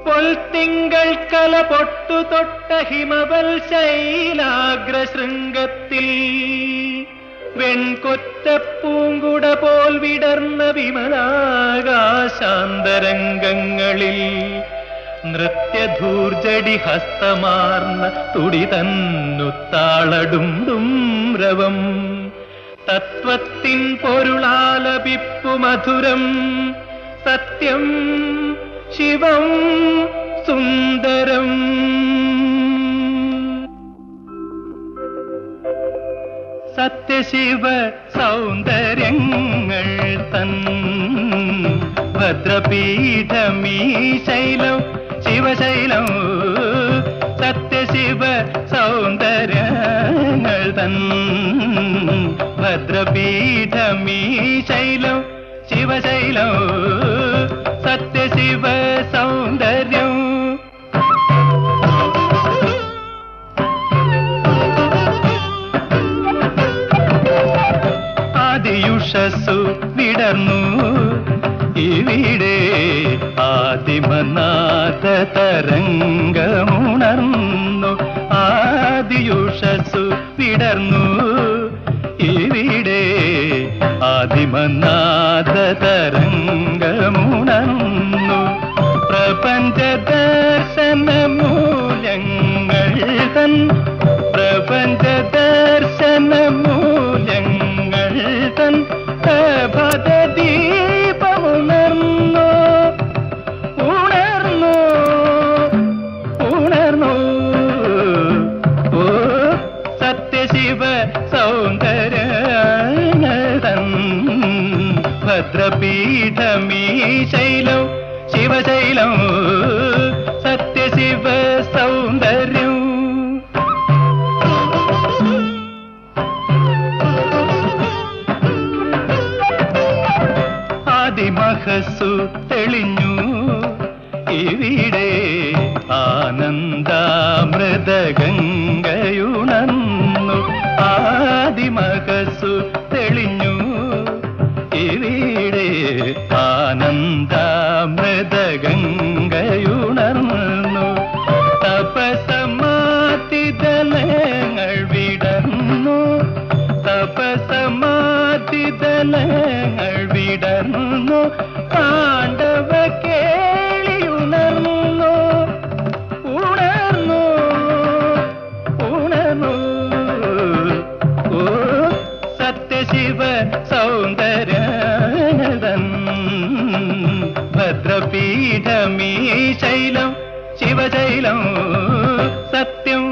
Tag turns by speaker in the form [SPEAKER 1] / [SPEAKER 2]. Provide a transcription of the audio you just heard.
[SPEAKER 1] പൊൽത്തിങ്കൾ കല പൊട്ടു തൊട്ട ഹിമവൽ ശൈലാഗ്രശൃംഗത്തിൽ വെൺകൊറ്റപ്പൂങ്കുട പോൽ വിടർന്ന വിമലാകാശാന്തരംഗങ്ങളിൽ നൃത്യധൂർജടി ഹസ്തമാർന്ന തുടി തന്നുത്താളടും രവം തത്വത്തിൻ പൊരുളാലപിപ്പു മധുരം സത്യം ശിവം സുന്ദരം. സത്യശിവ സൗന്ദര്യങ്ങൾ തൻ ഭദ്രപീഠമീ ശൈലം ശിവശൈലം. സത്യശിവ സൗന്ദര്യങ്ങൾ തൻ ഭദ്രപീഠമീ ശൈലം ശിവശൈലം. സത്യശിവ സൗന്ദര്യം ആദിയുഷസ്സു വിടർന്നു ഇവിടെ ആദിമനാഥ തരംഗമുണർന്നു. ആദിയുഷസ്സു വിടർന്നു ഇവിടെ ആദിമനാഥ തരംഗമുണർന്നു. പ്രപഞ്ച ദർശന മൂല്യങ്ങൾ തൻ പ്രപഞ്ച ദർശന മൂല്യങ്ങൾ തൻ പ്രഭദീപമുണർന്നു ഉണർന്നു ഉണർന്നു. ഓ സത്യശിവ സൗന്ദര്യതൻ ഭദ്രപീഠമീ ശൈലം ശിവശൈലം. സത്യശിവ സൗന്ദര്യം ആദിമഹസ്സു തെളിഞ്ഞു ഇവിടെ ആനന്ദാമൃതഗംഗയുണർന്നു. ആദിമഹസ്സു തെളിഞ്ഞു ഇവിടെ ആനന്ദാമൃതഗംഗയുണർന്നു. തപസമാതിദലങ്ങൾ വിടർന്നു തപസമാതിദലങ്ങൾ വിടർന്നു. പാണ്ഡവ കേളിയുണർന്നു ഉണർന്നു ഉണർന്നു. ഓ സത്യശിവ സൗന്ദര്യതൻ ഭദ്രപീഠമീ ശൈലം ശിവശൈലം. സത്യം